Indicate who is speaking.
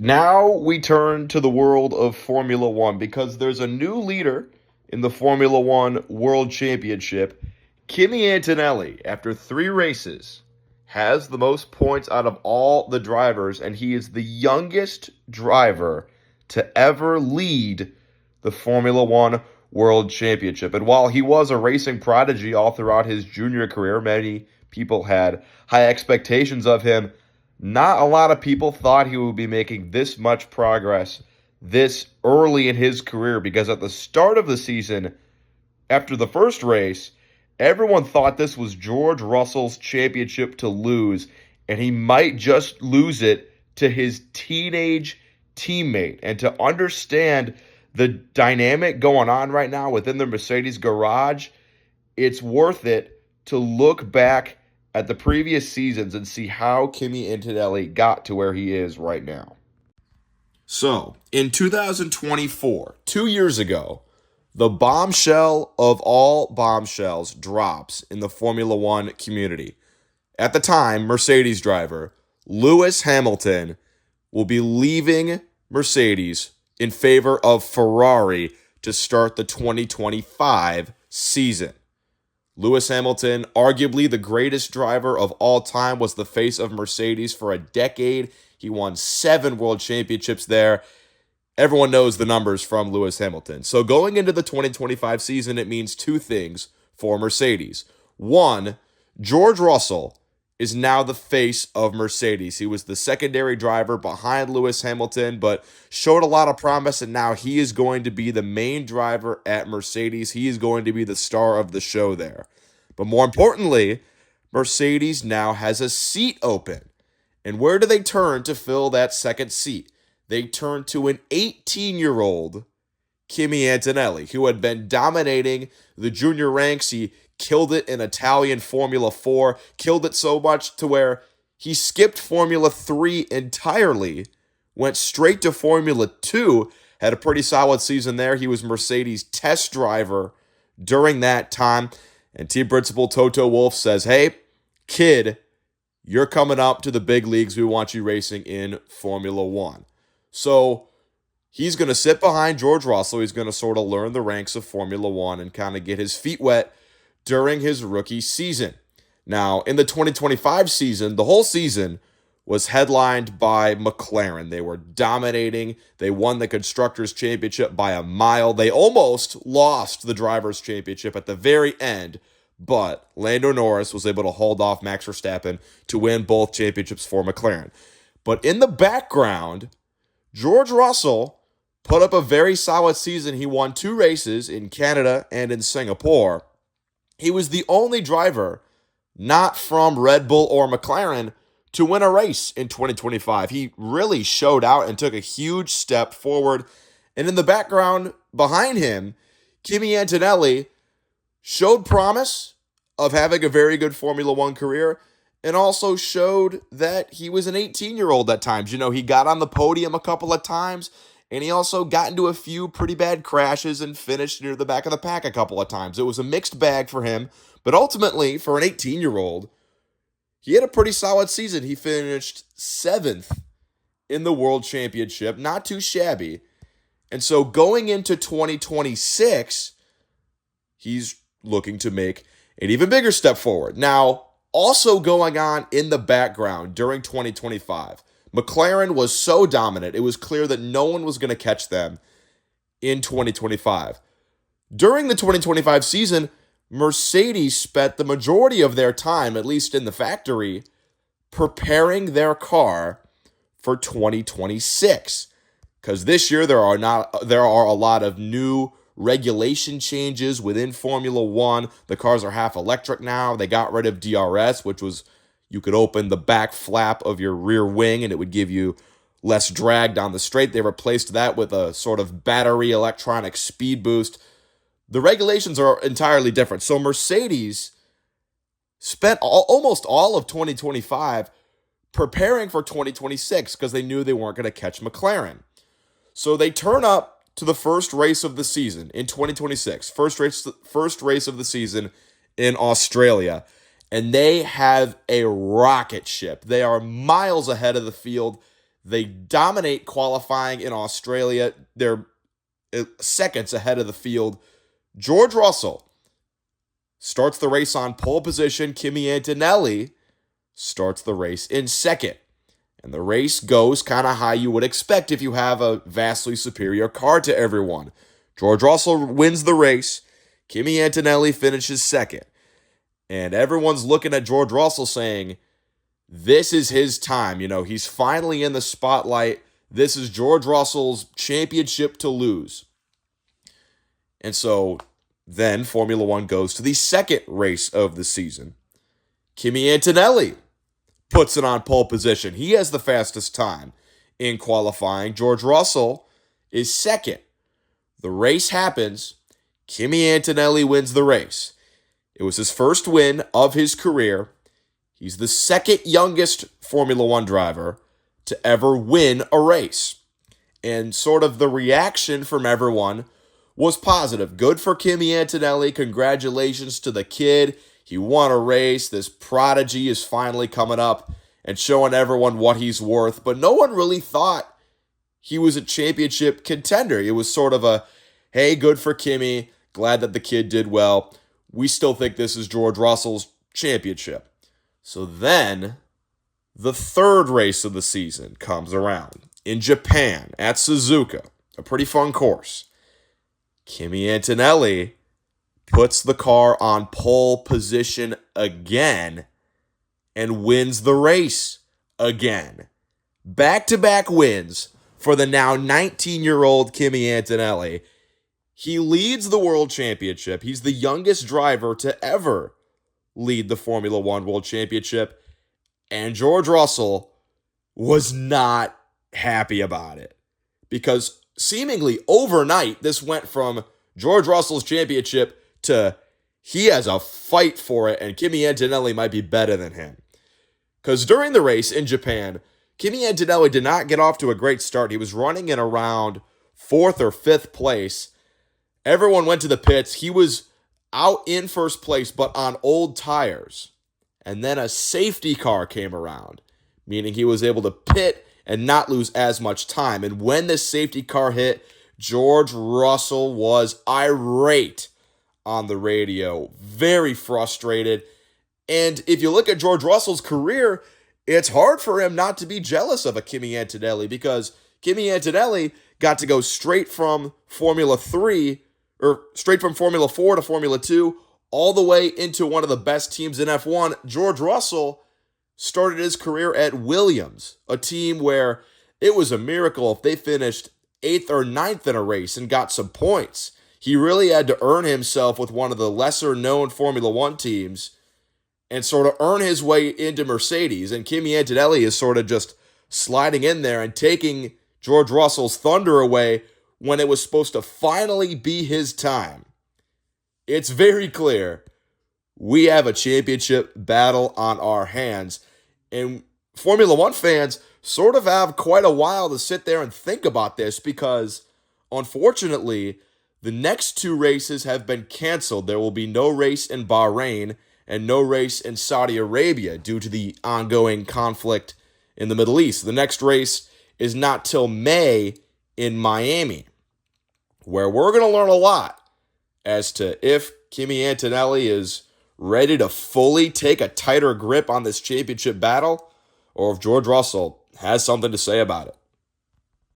Speaker 1: Now we turn to the world of Formula One because there's a new leader in the Formula One World Championship. Kimi Antonelli, after 3 races, has the most points out of all the drivers, and he is the youngest driver to ever lead the Formula One World Championship. And while he was a racing prodigy all throughout his junior career, many people had high expectations of him. Not a lot of people thought he would be making this much progress this early in his career because at the start of the season, after the first race, everyone thought this was George Russell's championship to lose, and he might just lose it to his teenage teammate. And to understand the dynamic going on right now within the Mercedes garage, it's worth it to look back at the previous seasons and see how Kimi Antonelli got to where he is right now. So, in 2024, 2 years ago, the bombshell of all bombshells drops in the Formula One community. At the time, Mercedes driver Lewis Hamilton will be leaving Mercedes in favor of Ferrari to start the 2025 season. Lewis Hamilton, arguably the greatest driver of all time, was the face of Mercedes for a decade. He won 7 world championships there. Everyone knows the numbers from Lewis Hamilton. So going into the 2025 season, it means 2 things for Mercedes. One, George Russell is now the face of Mercedes. He was the secondary driver behind Lewis Hamilton, but showed a lot of promise, and now he is going to be the main driver at Mercedes. He is going to be the star of the show there. But more importantly, Mercedes now has a seat open. And where do they turn to fill that second seat? They turn to an 18-year-old Kimi Antonelli, who had been dominating the junior ranks. He killed it in Italian Formula 4, killed it so much to where he skipped Formula 3 entirely, went straight to Formula 2, had a pretty solid season there. He was Mercedes' test driver during that time. And team principal Toto Wolff says, hey, kid, you're coming up to the big leagues. We want you racing in Formula 1. So he's going to sit behind George Russell. He's going to sort of learn the ranks of Formula 1 and kind of get his feet wet during his rookie season. Now, in the 2025 season, the whole season was headlined by McLaren. They were dominating. They won the Constructors' Championship by a mile. They almost lost the Drivers' Championship at the very end, but Lando Norris was able to hold off Max Verstappen to win both championships for McLaren. But in the background, George Russell put up a very solid season. He won 2 races in Canada and in Singapore. He was the only driver not from Red Bull or McLaren to win a race in 2025. He really showed out and took a huge step forward. And in the background behind him, Kimi Antonelli showed promise of having a very good Formula One career and also showed that he was an 18-year-old at times. You know, he got on the podium a couple of times, and he also got into a few pretty bad crashes and finished near the back of the pack a couple of times. It was a mixed bag for him, but ultimately, for an 18-year-old, he had a pretty solid season. He finished 7th in the World Championship, not too shabby. And so going into 2026, he's looking to make an even bigger step forward. Now, also going on in the background during 2025, McLaren was so dominant, it was clear that no one was going to catch them in 2025. During the 2025 season, Mercedes spent the majority of their time, at least in the factory, preparing their car for 2026. Because this year there are a lot of new regulation changes within Formula One. The cars are half electric now. They got rid of DRS, which was you could open the back flap of your rear wing and it would give you less drag down the straight. They replaced that with a sort of battery electronic speed boost. The regulations are entirely different. So Mercedes spent almost all of 2025 preparing for 2026 because they knew they weren't going to catch McLaren. So they turn up to the first race of the season in 2026, first race of the season in Australia, and they have a rocket ship. They are miles ahead of the field. They dominate qualifying in Australia. They're seconds ahead of the field. George Russell starts the race on pole position. Kimi Antonelli starts the race in second. And the race goes kind of how you would expect if you have a vastly superior car to everyone. George Russell wins the race. Kimi Antonelli finishes second. And everyone's looking at George Russell saying, this is his time. You know, he's finally in the spotlight. This is George Russell's championship to lose. And so then Formula One goes to the second race of the season. Kimi Antonelli puts it on pole position. He has the fastest time in qualifying. George Russell is second. The race happens. Kimi Antonelli wins the race. It was his first win of his career. He's the second youngest Formula One driver to ever win a race. And sort of the reaction from everyone was positive. Good for Kimi Antonelli. Congratulations to the kid. He won a race. This prodigy is finally coming up and showing everyone what he's worth. But no one really thought he was a championship contender. It was sort of a, hey, good for Kimi. Glad that the kid did well. We still think this is George Russell's championship. So then the third race of the season comes around in Japan at Suzuka, a pretty fun course. Kimi Antonelli puts the car on pole position again and wins the race again. Back-to-back wins for the now 19-year-old Kimi Antonelli. He leads the World Championship. He's the youngest driver to ever lead the Formula One World Championship. And George Russell was not happy about it. Because seemingly overnight, this went from George Russell's championship to he has a fight for it, and Kimi Antonelli might be better than him. Because during the race in Japan, Kimi Antonelli did not get off to a great start. He was running in around 4th or 5th place. Everyone went to the pits. He was out in first place, but on old tires. And then a safety car came around, meaning he was able to pit and not lose as much time. And when the safety car hit, George Russell was irate on the radio, very frustrated. And if you look at George Russell's career, it's hard for him not to be jealous of a Kimi Antonelli, because Kimi Antonelli got to go straight from Formula 3, or straight from Formula 4 to Formula 2, all the way into one of the best teams in F1. George Russell started his career at Williams, a team where it was a miracle if they finished 8th or 9th in a race and got some points. He really had to earn himself with one of the lesser-known Formula One teams and sort of earn his way into Mercedes. And Kimi Antonelli is sort of just sliding in there and taking George Russell's thunder away when it was supposed to finally be his time. It's very clear we have a championship battle on our hands. And Formula One fans sort of have quite a while to sit there and think about this, because unfortunately, the next 2 races have been canceled. There will be no race in Bahrain and no race in Saudi Arabia due to the ongoing conflict in the Middle East. The next race is not till May in Miami, where we're going to learn a lot as to if Kimi Antonelli is ready to fully take a tighter grip on this championship battle, or if George Russell has something to say about it.